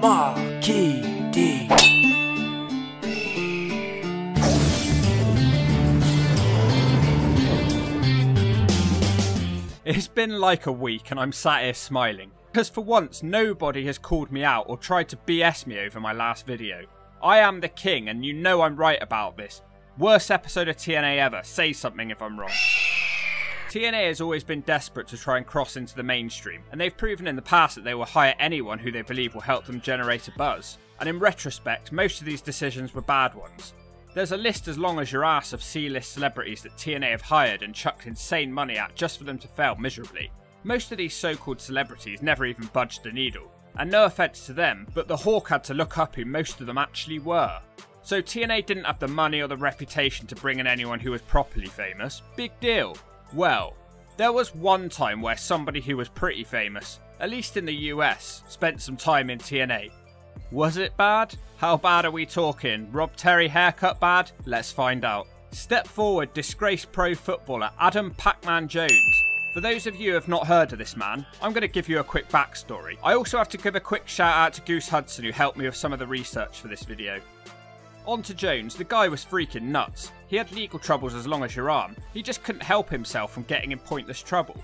Marquee D. It's been like a week and I'm sat here smiling, because for once nobody has called me out or tried to BS me over my last video. I am the king and you know I'm right about this. Worst episode of TNA ever, say something if I'm wrong. TNA has always been desperate to try and cross into the mainstream, and they've proven in the past that they will hire anyone who they believe will help them generate a buzz. And in retrospect, most of these decisions were bad ones. There's a list as long as your ass of C-list celebrities that TNA have hired and chucked insane money at just for them to fail miserably. Most of these so-called celebrities never even budged a needle. And no offense to them, but the Hawk had to look up who most of them actually were. So TNA didn't have the money or the reputation to bring in anyone who was properly famous. Big deal. Well, there was one time where somebody who was pretty famous, at least in the US, spent some time in TNA. Was it bad? How bad are we talking? Rob Terry haircut bad? Let's find out. Step forward disgraced pro footballer Adam Pacman Jones. For those of you who have not heard of this man, I'm going to give you a quick backstory. I also have to give a quick shout out to Goose Hudson who helped me with some of the research for this video. On to Jones, the guy was freaking nuts. He had legal troubles as long as your arm. He just couldn't help himself from getting in pointless trouble.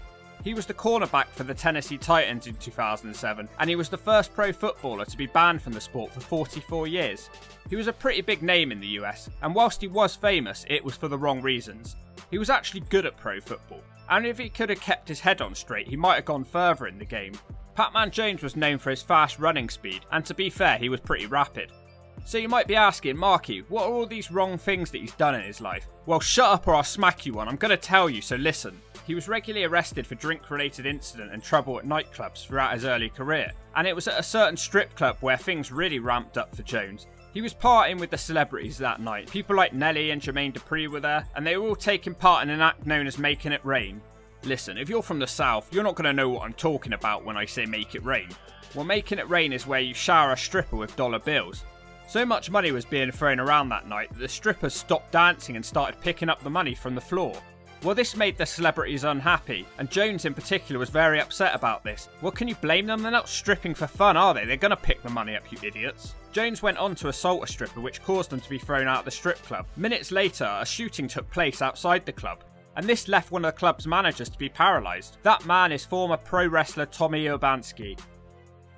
He was the cornerback for the Tennessee Titans in 2007, and he was the first pro footballer to be banned from the sport for 44 years. He was a pretty big name in the US, and whilst he was famous, it was for the wrong reasons. He was actually good at pro football, and if he could have kept his head on straight, he might have gone further in the game. Pacman Jones was known for his fast running speed, and to be fair, he was pretty rapid. So you might be asking, Marky, what are all these wrong things that he's done in his life? Well, shut up or I'll smack you one, I'm going to tell you, so listen. He was regularly arrested for drink-related incident and trouble at nightclubs throughout his early career, and it was at a certain strip club where things really ramped up for Jones. He was partying with the celebrities that night. People like Nelly and Jermaine Dupri were there, and they were all taking part in an act known as Making It Rain. Listen, if you're from the South, you're not going to know what I'm talking about when I say make it rain. Well, Making It Rain is where you shower a stripper with dollar bills. So much money was being thrown around that night that the strippers stopped dancing and started picking up the money from the floor. Well, this made the celebrities unhappy, and Jones in particular was very upset about this. Well, can you blame them? They're not stripping for fun, are they? They're gonna pick the money up, you idiots. Jones went on to assault a stripper, which caused them to be thrown out of the strip club. Minutes later, a shooting took place outside the club, and this left one of the club's managers to be paralysed. That man is former pro wrestler Tommy Obanski.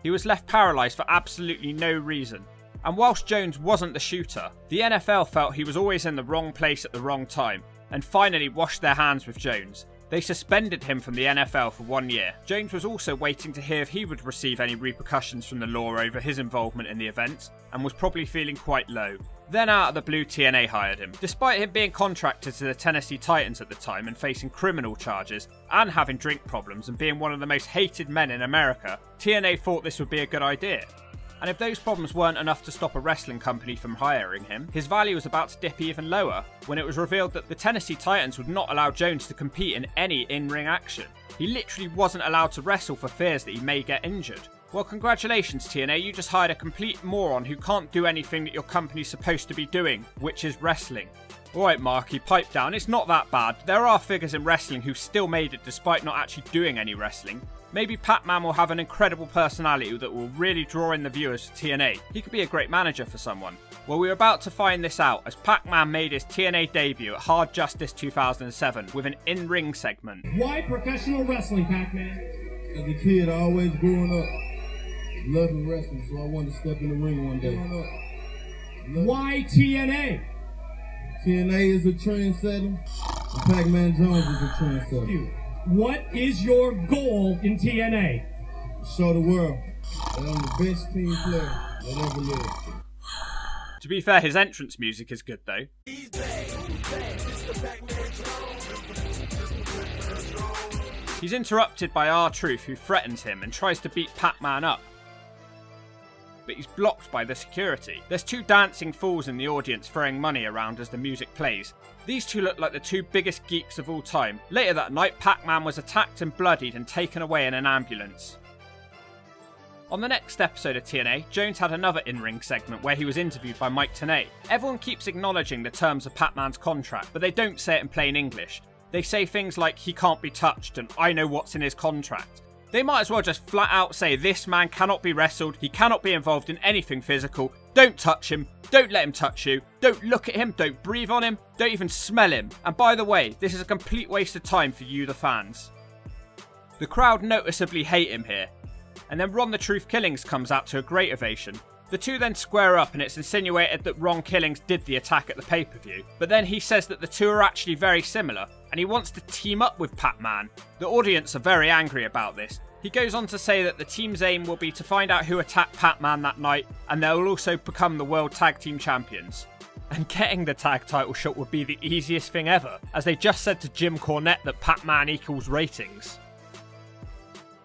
He was left paralysed for absolutely no reason. And whilst Jones wasn't the shooter, the NFL felt he was always in the wrong place at the wrong time, and finally washed their hands with Jones. They suspended him from the NFL for 1 year. Jones was also waiting to hear if he would receive any repercussions from the law over his involvement in the event, and was probably feeling quite low. Then out of the blue, TNA hired him. Despite him being contracted to the Tennessee Titans at the time and facing criminal charges, and having drink problems and being one of the most hated men in America, TNA thought this would be a good idea. And if those problems weren't enough to stop a wrestling company from hiring him, his value was about to dip even lower when it was revealed that the Tennessee Titans would not allow Jones to compete in any in-ring action. He literally wasn't allowed to wrestle for fears that he may get injured. Well, congratulations TNA, you just hired a complete moron who can't do anything that your company's supposed to be doing, which is wrestling. Alright Marky, pipe down, it's not that bad. There are figures in wrestling who still made it despite not actually doing any wrestling. Maybe Pac-Man will have an incredible personality that will really draw in the viewers to TNA. He could be a great manager for someone. Well, we're about to find this out as Pac-Man made his TNA debut at Hard Justice 2007 with an in-ring segment. Why professional wrestling, Pac-Man? As a kid, I always growing up, loving wrestling, so I wanted to step in the ring one day. Why TNA? TNA is a trendsetter, and Pacman Jones is a trendsetter. What is your goal in TNA? Show the world that I'm the best team player that ever lived. To be fair, his entrance music is good though. He's interrupted by R-Truth, who threatens him and tries to beat Pac-Man up. But he's blocked by the security. There's two dancing fools in the audience throwing money around as the music plays. These two look like the two biggest geeks of all time. Later that night, Pac-Man was attacked and bloodied and taken away in an ambulance. On the next episode of TNA, Jones had another in-ring segment where he was interviewed by Mike Tenay. Everyone keeps acknowledging the terms of Pac-Man's contract, but they don't say it in plain English. They say things like, he can't be touched and I know what's in his contract. They might as well just flat out say this man cannot be wrestled, he cannot be involved in anything physical, don't touch him, don't let him touch you, don't look at him, don't breathe on him, don't even smell him. And by the way, this is a complete waste of time for you, the fans. The crowd noticeably hate him here. And then Ron the Truth Killings comes out to a great ovation. The two then square up and it's insinuated that Ron Killings did the attack at the pay-per-view. But then he says that the two are actually very similar and he wants to team up with Pac-Man. The audience are very angry about this. He goes on to say that the team's aim will be to find out who attacked Pac-Man that night and they will also become the World Tag Team Champions. And getting the tag title shot would be the easiest thing ever, as they just said to Jim Cornette that Pac-Man equals ratings.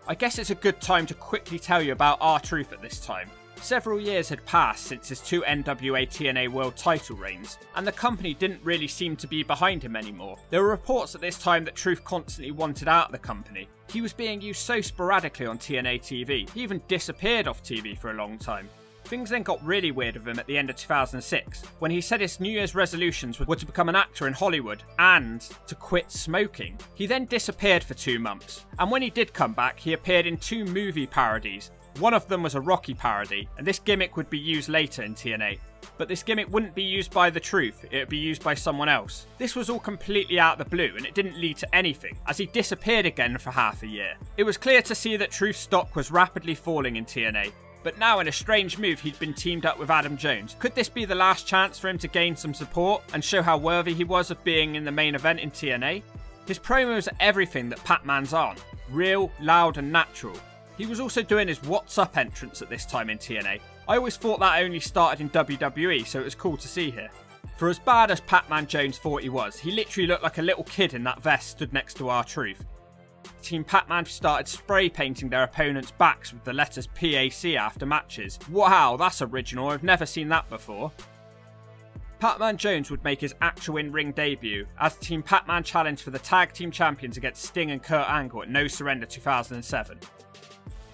I guess it's a good time to quickly tell you about R-Truth at this time. Several years had passed since his 2 NWA TNA World title reigns, and the company didn't really seem to be behind him anymore. There were reports at this time that Truth constantly wanted out of the company. He was being used so sporadically on TNA TV, he even disappeared off TV for a long time. Things then got really weird with him at the end of 2006, when he said his New Year's resolutions were to become an actor in Hollywood and to quit smoking. He then disappeared for 2 months, and when he did come back, he appeared in 2 movie parodies. One of them was a Rocky parody, and this gimmick would be used later in TNA. But this gimmick wouldn't be used by the Truth, it would be used by someone else. This was all completely out of the blue, and it didn't lead to anything, as he disappeared again for half a year. It was clear to see that Truth's stock was rapidly falling in TNA, but now in a strange move he'd been teamed up with Adam Jones. Could this be the last chance for him to gain some support, and show how worthy he was of being in the main event in TNA? His promos are everything that Pac-Man's on. Real, loud and natural. He was also doing his What's Up entrance at this time in TNA. I always thought that only started in WWE, so it was cool to see here. For as bad as Pacman Jones thought he was, he literally looked like a little kid in that vest stood next to R-Truth. Team Pac-Man started spray painting their opponents' backs with the letters PAC after matches. Wow, that's original, I've never seen that before. Pacman Jones would make his actual in-ring debut as Team Pac-Man challenged for the Tag Team Champions against Sting and Kurt Angle at No Surrender 2007.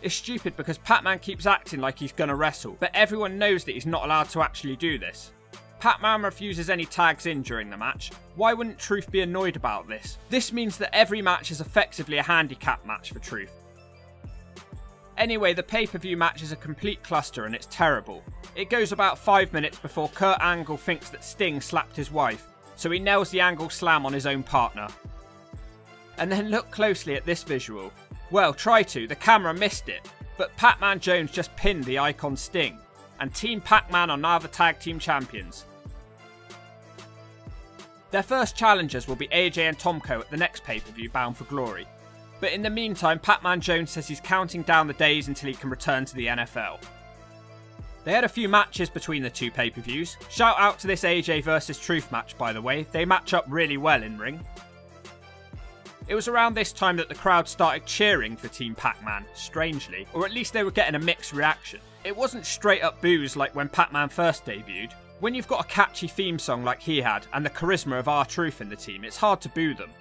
It's stupid because Pac-Man keeps acting like he's gonna wrestle, but everyone knows that he's not allowed to actually do this. Pac-Man refuses any tags in during the match. Why wouldn't Truth be annoyed about this? This means that every match is effectively a handicap match for Truth. Anyway, the pay-per-view match is a complete cluster and it's terrible. It goes about 5 minutes before Kurt Angle thinks that Sting slapped his wife, so he nails the Angle Slam on his own partner. And then look closely at this visual. Well, try to, the camera missed it, but Pacman Jones just pinned the icon Sting, and Team Pac-Man are now the Tag Team Champions. Their first challengers will be AJ and Tomko at the next pay-per-view, Bound for Glory. But in the meantime, Pacman Jones says he's counting down the days until he can return to the NFL. They had a few matches between the 2 pay-per-views. Shout out to this AJ vs Truth match, by the way, they match up really well in ring. It was around this time that the crowd started cheering for Team Pac-Man, strangely, or at least they were getting a mixed reaction. It wasn't straight up boos like when Pac-Man first debuted. When you've got a catchy theme song like he had, and the charisma of R-Truth in the team, it's hard to boo them.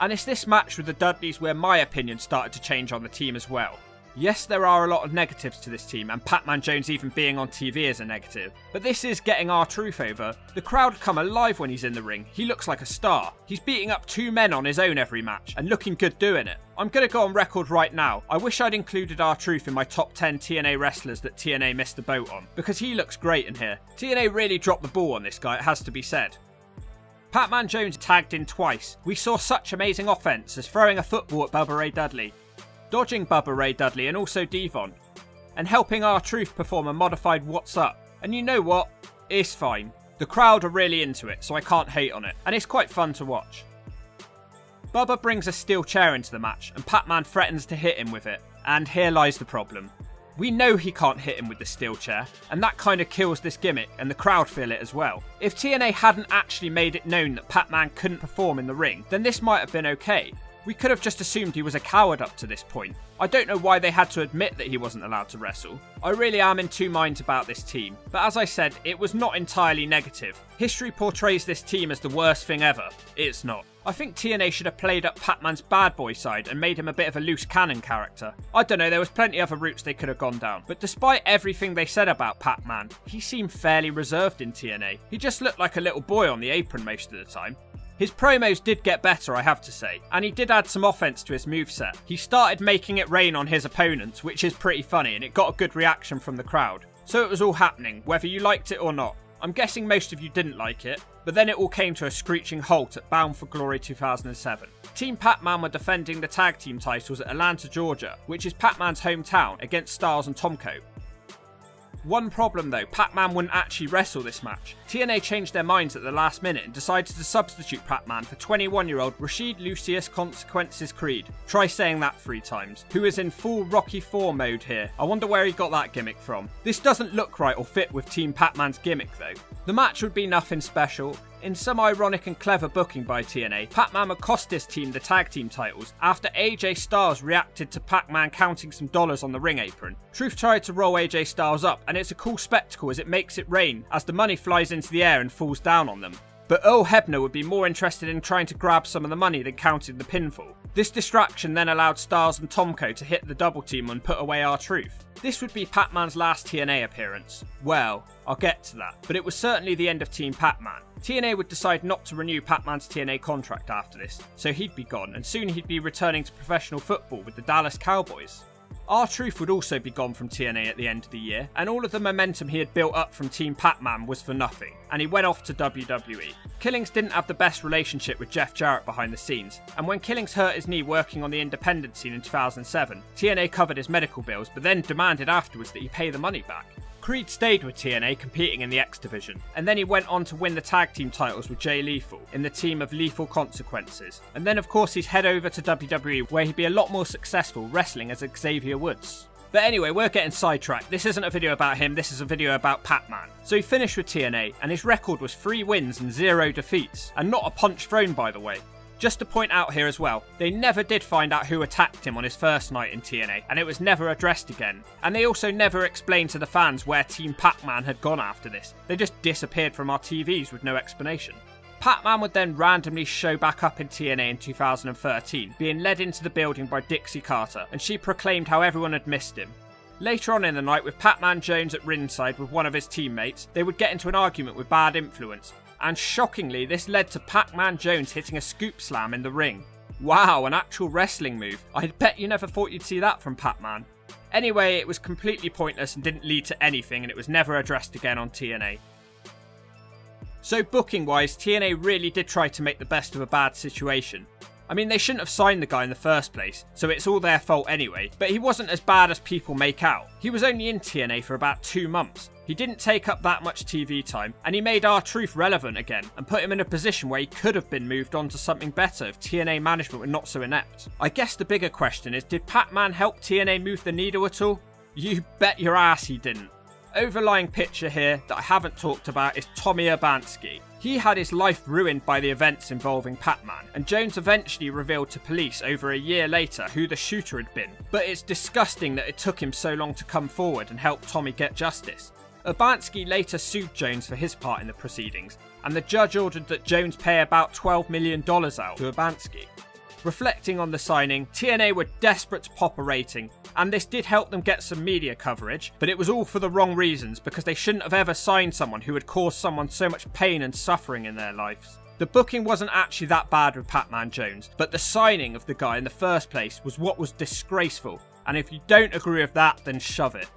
And it's this match with the Dudleys where my opinion started to change on the team as well. Yes, there are a lot of negatives to this team, and Pacman Jones even being on TV is a negative. But this is getting R-Truth over. The crowd come alive when he's in the ring. He looks like a star. He's beating up 2 men on his own every match, and looking good doing it. I'm going to go on record right now. I wish I'd included R-Truth in my top 10 TNA wrestlers that TNA missed the boat on, because he looks great in here. TNA really dropped the ball on this guy, it has to be said. Pacman Jones tagged in twice. We saw such amazing offense as throwing a football at Bubba Ray Dudley, dodging Bubba Ray Dudley and also Devon, and helping R-Truth perform a modified What's Up. And you know what? It's fine. The crowd are really into it, so I can't hate on it, and it's quite fun to watch. Bubba brings a steel chair into the match, and Pac-Man threatens to hit him with it, and here lies the problem. We know he can't hit him with the steel chair, and that kind of kills this gimmick, and the crowd feel it as well. If TNA hadn't actually made it known that Pac-Man couldn't perform in the ring, then this might have been okay. We could have just assumed he was a coward up to this point. I don't know why they had to admit that he wasn't allowed to wrestle. I really am in 2 minds about this team, but as I said, it was not entirely negative. History portrays this team as the worst thing ever. It's not. I think TNA should have played up Pac-Man's bad boy side and made him a bit of a loose cannon character. I don't know, there was plenty other routes they could have gone down. But despite everything they said about Pac-Man, he seemed fairly reserved in TNA. He just looked like a little boy on the apron most of the time. His promos did get better, I have to say, and he did add some offense to his moveset. He started making it rain on his opponents, which is pretty funny, and it got a good reaction from the crowd. So it was all happening, whether you liked it or not. I'm guessing most of you didn't like it, but then it all came to a screeching halt at Bound for Glory 2007. Team Pac-Man were defending the tag team titles at Atlanta, Georgia, which is Pac-Man's hometown, against Styles and Tomko. One problem though, Pac-Man wouldn't actually wrestle this match. TNA changed their minds at the last minute and decided to substitute Pac-Man for 21-year-old Rashid Lucius Consequences Creed. Try saying that 3 times. Who is in full Rocky IV mode here. I wonder where he got that gimmick from. This doesn't look right or fit with Team Pac-Man's gimmick though. The match would be nothing special. In some ironic and clever booking by TNA, Pac-Man would cost his team the tag team titles after AJ Styles reacted to Pac-Man counting some dollars on the ring apron. Truth tried to roll AJ Styles up, and it's a cool spectacle as it makes it rain as the money flies into the air and falls down on them. But Earl Hebner would be more interested in trying to grab some of the money than counting the pinfall. This distraction then allowed Styles and Tomko to hit the double team and put away R-Truth. This would be Pac-Man's last TNA appearance. Well, I'll get to that, but it was certainly the end of Team Pac-Man. TNA would decide not to renew Pac-Man's TNA contract after this, so he'd be gone, and soon he'd be returning to professional football with the Dallas Cowboys. R-Truth would also be gone from TNA at the end of the year, and all of the momentum he had built up from Team Pac-Man was for nothing, and he went off to WWE. Killings didn't have the best relationship with Jeff Jarrett behind the scenes, and when Killings hurt his knee working on the independent scene in 2007, TNA covered his medical bills, but then demanded afterwards that he pay the money back. Creed stayed with TNA competing in the X Division, and then he went on to win the tag team titles with Jay Lethal in the team of Lethal Consequences. And then of course he'd head over to WWE where he'd be a lot more successful wrestling as Xavier Woods. But anyway, we're getting sidetracked. This isn't a video about him, this is a video about Pac-Man. So he finished with TNA, and his record was 3 wins and 0 defeats, and not a punch thrown by the way. Just to point out here as well, they never did find out who attacked him on his first night in TNA, and it was never addressed again. And they also never explained to the fans where Team Pac-Man had gone after this. They just disappeared from our TVs with no explanation. Pac-Man would then randomly show back up in TNA in 2013, being led into the building by Dixie Carter, and she proclaimed how everyone had missed him. Later on in the night, with Pacman Jones at ringside with one of his teammates, they would get into an argument with Bad Influence. And shockingly, this led to Pacman Jones hitting a scoop slam in the ring. Wow, an actual wrestling move. I bet you never thought you'd see that from Pac-Man. Anyway, it was completely pointless and didn't lead to anything, and it was never addressed again on TNA. So booking wise, TNA really did try to make the best of a bad situation. I mean, they shouldn't have signed the guy in the first place, so it's all their fault anyway, but he wasn't as bad as people make out. He was only in TNA for about 2 months. He didn't take up that much TV time, and he made R-Truth relevant again, and put him in a position where he could have been moved on to something better if TNA management were not so inept. I guess the bigger question is, did Pac-Man help TNA move the needle at all? You bet your ass he didn't. Overlying picture here that I haven't talked about is Tommy Urbanski. He had his life ruined by the events involving Pac-Man, and Jones eventually revealed to police over a year later who the shooter had been. But it's disgusting that it took him so long to come forward and help Tommy get justice. Urbanski later sued Jones for his part in the proceedings, and the judge ordered that Jones pay about $12 million out to Urbanski. Reflecting on the signing, TNA were desperate to pop a rating, and this did help them get some media coverage, but it was all for the wrong reasons because they shouldn't have ever signed someone who had caused someone so much pain and suffering in their lives. The booking wasn't actually that bad with Pacman Jones, but the signing of the guy in the first place was what was disgraceful, and if you don't agree with that, then shove it.